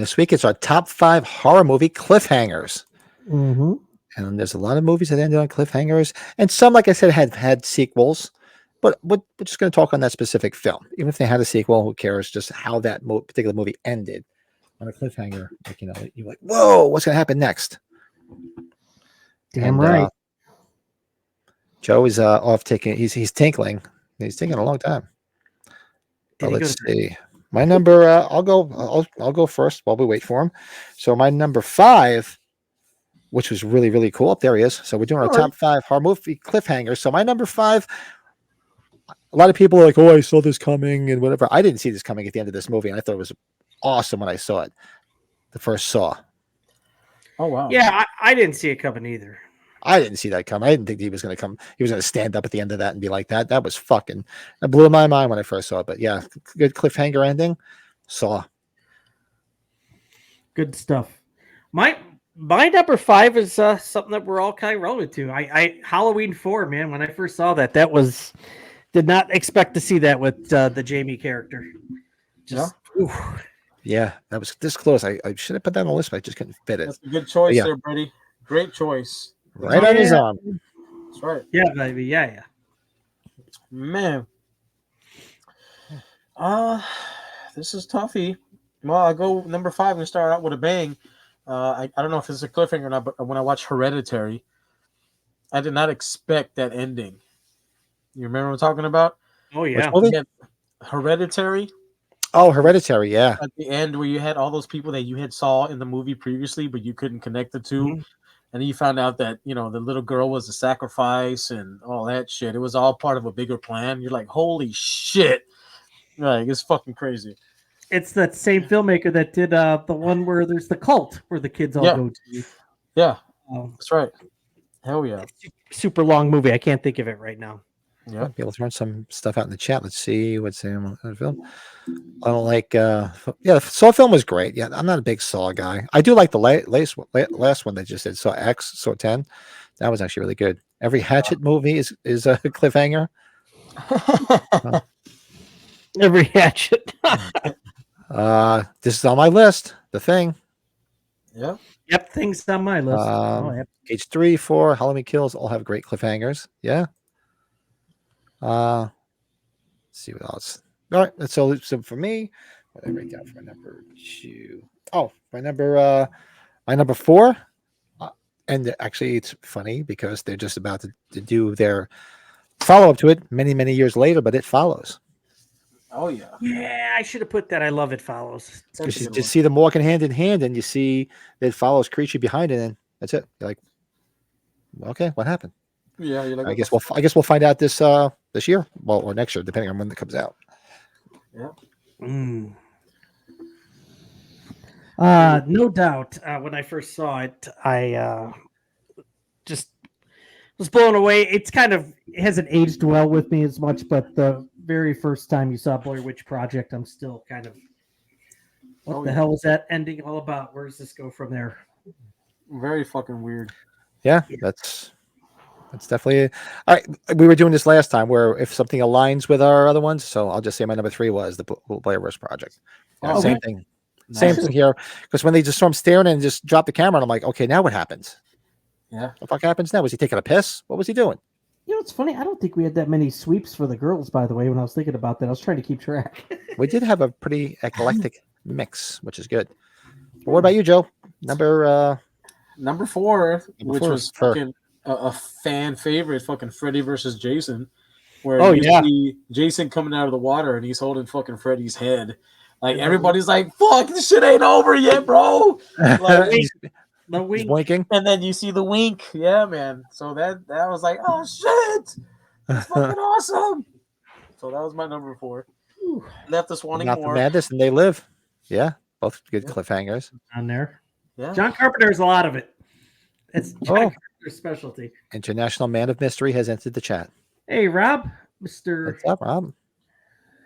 this week is our top 5 horror movie cliffhangers. Mm-hmm. And there's a lot of movies that ended on cliffhangers, and some, like I said, had sequels. But we're just going to talk on that specific film. Even if they had a sequel, who cares? Just how that particular movie ended on a cliffhanger. Like, you're like, whoa, what's going to happen next? Damn right. Joe is off taking. He's tinkling. He's taking a long time. But let's see. My number. I'll go first while we wait for him. So my number 5, which was really, really cool. There he is. So we're doing our top 5 horror movie cliffhangers. So my number 5. A lot of people are like, "Oh, I saw this coming," and whatever. I didn't see this coming at the end of this movie, and I thought it was awesome when I saw it. The first Saw. Oh wow! Yeah, I didn't see it coming either. I didn't see that coming. I didn't think he was going to come. He was going to stand up at the end of that and be like that. That was fucking. That blew my mind when I first saw it. But yeah, good cliffhanger ending. Saw. Good stuff. My number 5 is something that we're all kind of relevant to. I Halloween 4, man. When I first saw that did not expect to see that with the Jamie character. Yeah, that was this close. I should have put that on the list, but I just couldn't fit it. That's a good choice there, buddy. Great choice. Right on his arm. That's right. Yeah, baby. Yeah. Man. This is toughy. Well, I'll go number 5 and start out with a bang. I don't know if it's a cliffhanger or not, but when I watched Hereditary, I did not expect that ending. You remember what I'm talking about? Oh, yeah. Hereditary. Oh, Hereditary, yeah. At the end where you had all those people that you had saw in the movie previously, but you couldn't connect the two. Mm-hmm. And then you found out that, the little girl was a sacrifice and all that shit. It was all part of a bigger plan. You're like, holy shit. Like, it's fucking crazy. It's that same filmmaker that did the one where there's the cult where the kids all go to. Yeah, that's right. Hell yeah. Super long movie. I can't think of it right now. Yeah, I'll be able to run some stuff out in the chat. Let's see what's in the film. I don't like. The Saw film was great. Yeah, I'm not a big Saw guy. I do like the last one they just did. Saw X, Saw 10. That was actually really good. Every Hatchet movie is a cliffhanger. Every Hatchet. This is on my list. The Thing. Yeah. Yep, Thing's on my list. Cage 3, 4, Halloween Kills all have great cliffhangers. Yeah. Let's see what else. All right, that's all. So for me, what did I write down for my number 2? Oh, my number 4. And actually, it's funny because they're just about to do their follow up to it many years later, but It Follows. Oh yeah. Yeah, I should have put that. I love It Follows. Because you just see them walking hand in hand, and you see that It Follows creature behind it, and that's it. You're like, okay, what happened? Yeah, you're like, I guess we'll find out this year, or next year, depending on when it comes out. Yeah. No doubt. When I first saw it, I just was blown away. It hasn't aged well with me as much, but the very first time you saw Blair Witch Project, I'm still kind of, what the hell was that ending all about? Where does this go from there? Very fucking weird. Yeah, that's definitely. All right, we were doing this last time where if something aligns with our other ones, so I'll just say my number 3 was the Blair Witch Project. Same thing. Nice. Same thing here. Because when they just saw him staring and just dropped the camera, and I'm like, okay, now what happens? Yeah. What the fuck happens now? Was he taking a piss? What was he doing? It's funny. I don't think we had that many sweeps for the girls, by the way, when I was thinking about that. I was trying to keep track. We did have a pretty eclectic mix, which is good. But what about you, Joe? Number 4, which was fucking a fan favorite, fucking Freddy versus Jason, where see Jason coming out of the water and he's holding fucking Freddy's head. Like, everybody's like, fuck, this shit ain't over yet, bro. Like, the wink. He's winking. And then you see the wink. Yeah, man. So that was like, oh shit. That's fucking awesome. So that was my number 4. Left us wanting Not more. the Madness and They Live. Yeah. Both good cliffhangers. On there. Yeah. John Carpenter's a lot of it. It's John Carpenter's specialty. International Man of Mystery has entered the chat. Hey, Rob. Mr. What's up, Rob?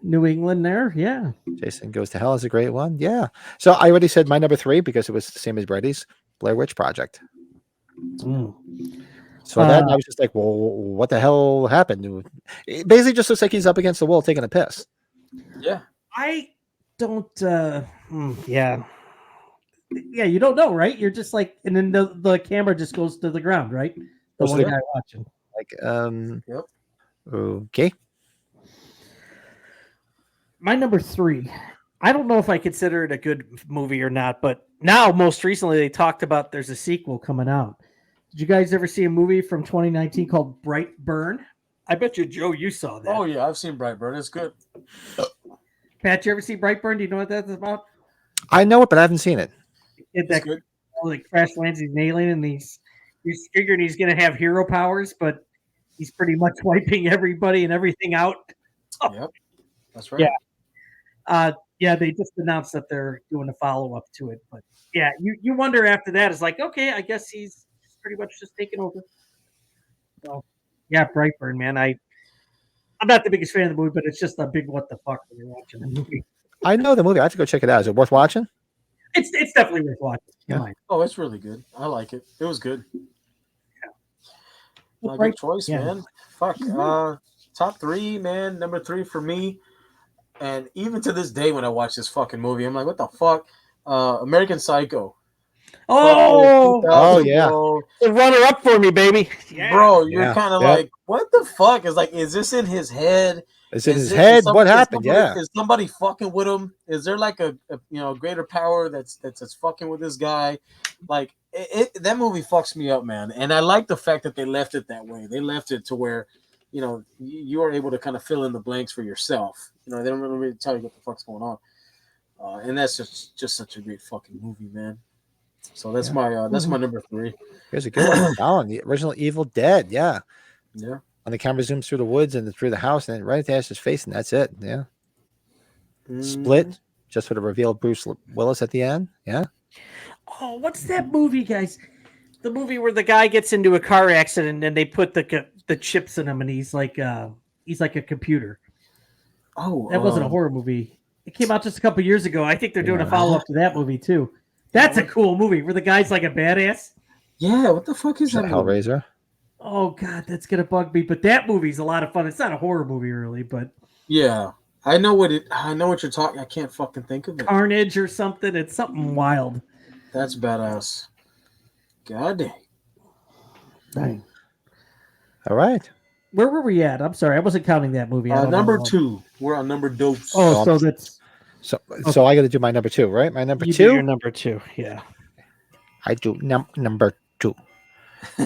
New England there. Yeah. Jason Goes to Hell is a great one. Yeah. So I already said my number 3 because it was the same as Brady's. Blair Witch Project. So that I was just like, well, what the hell happened? It basically just looks like he's up against the wall taking a piss. Yeah. I don't yeah. yeah, you don't know, right? You're just like, and then the camera just goes to the ground, right? The one guy watching. Like, Yep. okay. My number 3. I don't know if I consider it a good movie or not, but now most recently they talked about there's a sequel coming out. Did you guys ever see a movie from 2019 called Brightburn? I bet you, Joe, you saw that. Oh yeah, I've seen Brightburn. It's good. Pat, you ever see Brightburn? Do you know what that's about? I know it, but I haven't seen it. It's good. Like crash lands, he's an alien, and he's figuring he's going to have hero powers, but he's pretty much wiping everybody and everything out. Yep, that's right. Yeah, they just announced that they're doing a follow up to it, but yeah, you wonder after that. It's like, okay, I guess he's pretty much just taking over. So yeah, Brightburn, man. I'm not the biggest fan of the movie, but it's just a big what the fuck when you're watching the movie. I know the movie. I have to go check it out. Is it worth watching? It's definitely worth watching. Yeah. Oh, it's really good. I like it. It was good. Yeah. Good choice, man. Fuck. Top 3, man. Number 3 for me. And even to this day, when I watch this fucking movie, I'm like, what the fuck? American Psycho. Oh yeah. The runner up for me, baby. Yeah. Bro, you're kind of like, what the fuck? Is this in his head? Is it his head? What happened? Is somebody fucking with him? Is there like a greater power that's fucking with this guy? Like that movie fucks me up, man. And I like the fact that they left it that way. They left it to where, you are able to kind of fill in the blanks for yourself. They don't really tell you what the fuck's going on. And that's just such a great fucking movie, man. So that's my number 3. Here's a good one. Colin, the original Evil Dead. Yeah. Yeah. And the camera zooms through the woods and through the house, and then right at Ash's face, and that's it. Yeah. Split, just for the reveal of Bruce Willis at the end. Yeah. Oh, what's that movie, guys? The movie where the guy gets into a car accident and they put the chips in him, and he's like a computer. Oh, that wasn't a horror movie. It came out just a couple years ago. I think they're doing a follow up to that movie too. That's a cool movie where the guy's like a badass. Yeah, what the fuck is that? Hellraiser. Oh god, that's gonna bug me. But that movie's a lot of fun. It's not a horror movie really, but yeah, I know what you're talking. I can't fucking think of it. Carnage or something. It's something wild. That's badass. God dang. Dang. All right. Where were we at? I'm sorry, I wasn't counting that movie. Number 2. We're on number dopes. Oh, so that's so I got to do my number 2, right? My number 2. Do your number 2, yeah. I do number 2.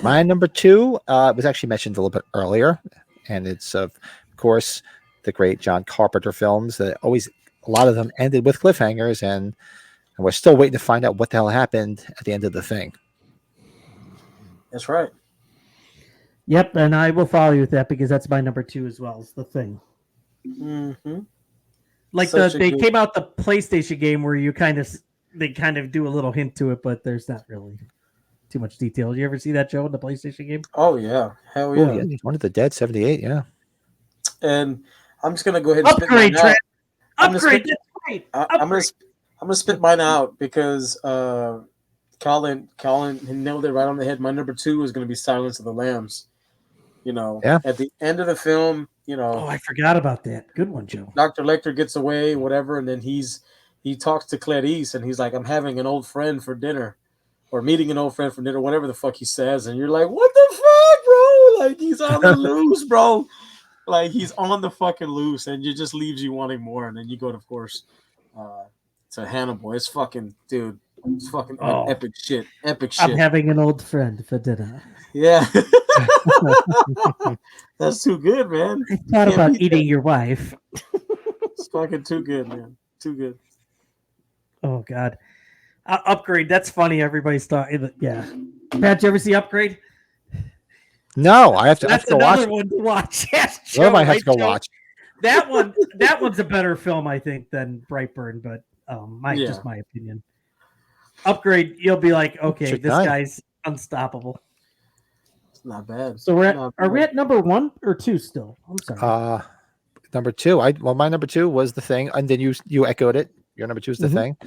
My number 2 was actually mentioned a little bit earlier, and it's of course the great John Carpenter films that always, a lot of them ended with cliffhangers, and we're still waiting to find out what the hell happened at the end of The Thing. That's right. Yep, and I will follow you with that because that's my number 2 as well. Is The Thing. Mm-hmm. Like they came out the PlayStation game where they kind of do a little hint to it, but there's not really too much detail. You ever see that, Joe, in the PlayStation game? Oh yeah, hell yeah. Oh, yeah. One of the Dead, 78. Yeah. And I'm just gonna go ahead and upgrade. Spit mine out. Upgrade. That's great. I'm gonna spit mine out because Colin nailed it right on the head. My number 2 is gonna be Silence of the Lambs. At the end of the film, Oh, I forgot about that. Good one, Joe. Dr. Lecter gets away, whatever, and then he talks to Clarice, and he's like, "I'm having an old friend for dinner, or meeting an old friend for dinner," whatever the fuck he says, and you're like, "What the fuck, bro? Like he's on the loose, bro. Like he's on the fucking loose," and it just leaves you wanting more. And then you go, of course, to Hannibal. It's fucking, dude. It's fucking epic shit. Epic shit. I'm having an old friend for dinner. Yeah. That's too good, man. I thought about eating your wife. It's fucking too good, man. Too good. Oh God. Upgrade. That's funny. Everybody's talking. Yeah. Pat, you ever see Upgrade? No, I have to. That's go another watch. one to watch. Yes, Joe, I have to go watch. That one's a better film, I think, than Brightburn, but just my opinion. Upgrade, you'll be like, okay, this guy's unstoppable. It's not bad. So are we at number 1 or 2 still? I'm sorry. Number 2. My number 2 was The Thing, and then you echoed it. Your number 2 is The Thing,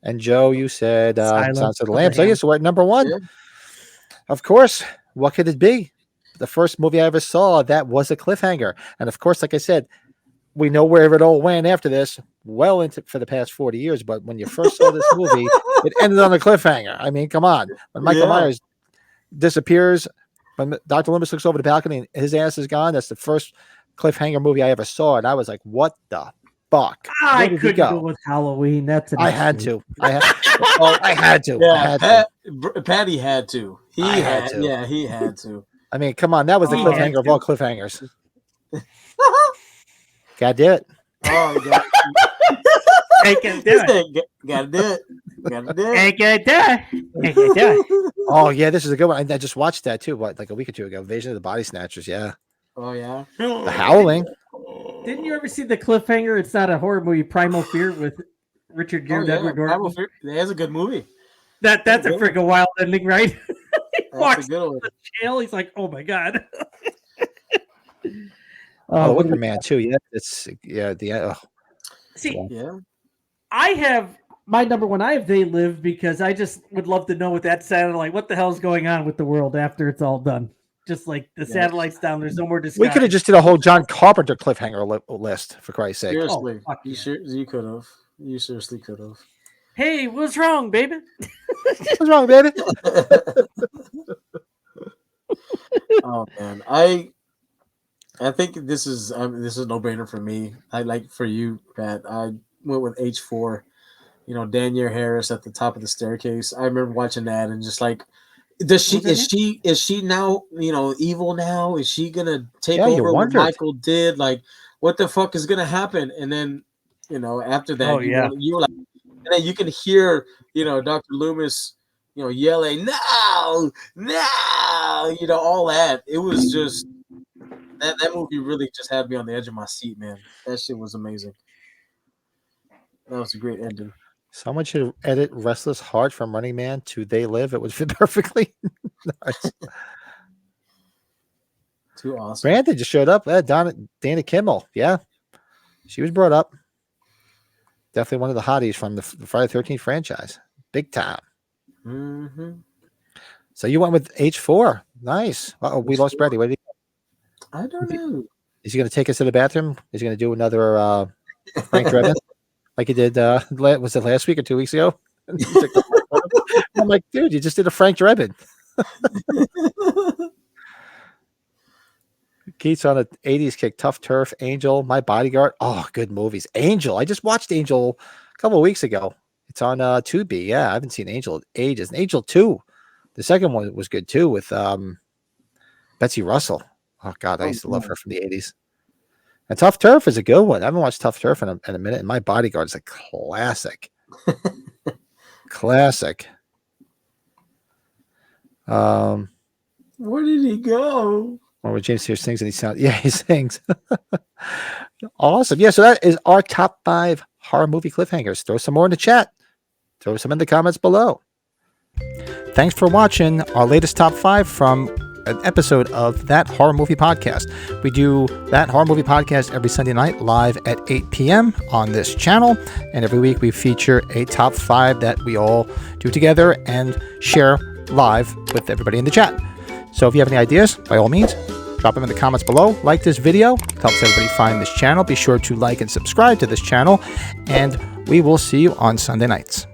and Joe, you said Silence of the Lambs. So we're at number 1. Yeah. Of course, what could it be? The first movie I ever saw that was a cliffhanger, and of course, like I said, we know where it all went after this, well into for the past 40 years. But when you first saw this movie, it ended on a cliffhanger. I mean, come on. When Michael Myers disappears, when Dr. Loomis looks over the balcony and his ass is gone, that's the first cliffhanger movie I ever saw. And I was like, what the fuck? I couldn't go with Halloween. I had to. I had to. Yeah, Patty had to. He had to. Yeah, he had to. I mean, come on. That was the cliffhanger of all cliffhangers. Gotta do it. Oh, God. Gotta do it. Gotta do it. Oh, yeah. This is a good one. I just watched that too, like a week or two ago. Invasion of the Body Snatchers. Yeah. Oh, yeah. The Howling. Didn't you ever see the cliffhanger? It's not a horror movie, Primal Fear with Richard Gere. Primal Fear. That's a good movie. That's a freaking wild ending, right? He walks into the jail. He's like, "Oh my god!" Wicker Man too. Yeah, See, I have my number one. I have They Live because I just would love to know what that sounded like. What the hell's going on with the world after it's all done? Just like the satellite's down, there's no more disguise. We could have just did a whole John Carpenter cliffhanger list, for Christ's sake. Seriously, you could have. You seriously could have. Hey, what's wrong, baby? What's wrong, baby? Oh man, I think this is a no-brainer for me. I like for you, Pat. I went with H4. You know, Danielle Harris at the top of the staircase. I remember watching that and just like, is she now, you know, evil now? Is she gonna take over what Michael did? Like, what the fuck is gonna happen? And then, you know, after that, you were like, and then you can hear, you know, Dr. Loomis, you know, yelling, no, you know, all that. It was just that movie really just had me on the edge of my seat, man. That shit was amazing. That was a great ending. Someone should edit Restless Heart from Running Man to They Live. It would fit perfectly. Nice. Too awesome. Brandon just showed up. Dana Kimmel. Yeah. She was brought up. Definitely one of the hotties from the Friday the 13th franchise. Big time. Mm-hmm. So you went with H4. Nice. We lost Brady. What did I don't know. Is he going to take us to the bathroom? Is he going to do another Frank Drebin? Like he did, was it last week or 2 weeks ago? I'm like, dude, you just did a Frank Drebin. Keith's on an 80s kick. Tough Turf, Angel, My Bodyguard. Oh, good movies. Angel. I just watched Angel a couple of weeks ago. It's on Tubi. Yeah, I haven't seen Angel in ages. And Angel 2. The second one was good too with Betsy Russell. Oh, God, I used to love her from the 80s. And Tough Turf is a good one. I haven't watched Tough Turf in a minute. And My Bodyguard is a classic. Classic. Where did he go? Or where James here sings and he sings. Awesome. Yeah, so that is our top 5 horror movie cliffhangers. Throw some more in the chat. Throw some in the comments below. Thanks for watching our latest top 5 from an episode of That Horror Movie Podcast. We do That Horror Movie Podcast every Sunday night live at 8 p.m. on this channel. And every week we feature a top 5 that we all do together and share live with everybody in the chat. So if you have any ideas, by all means, drop them in the comments below. Like this video. It helps everybody find this channel. Be sure to like and subscribe to this channel. And we will see you on Sunday nights.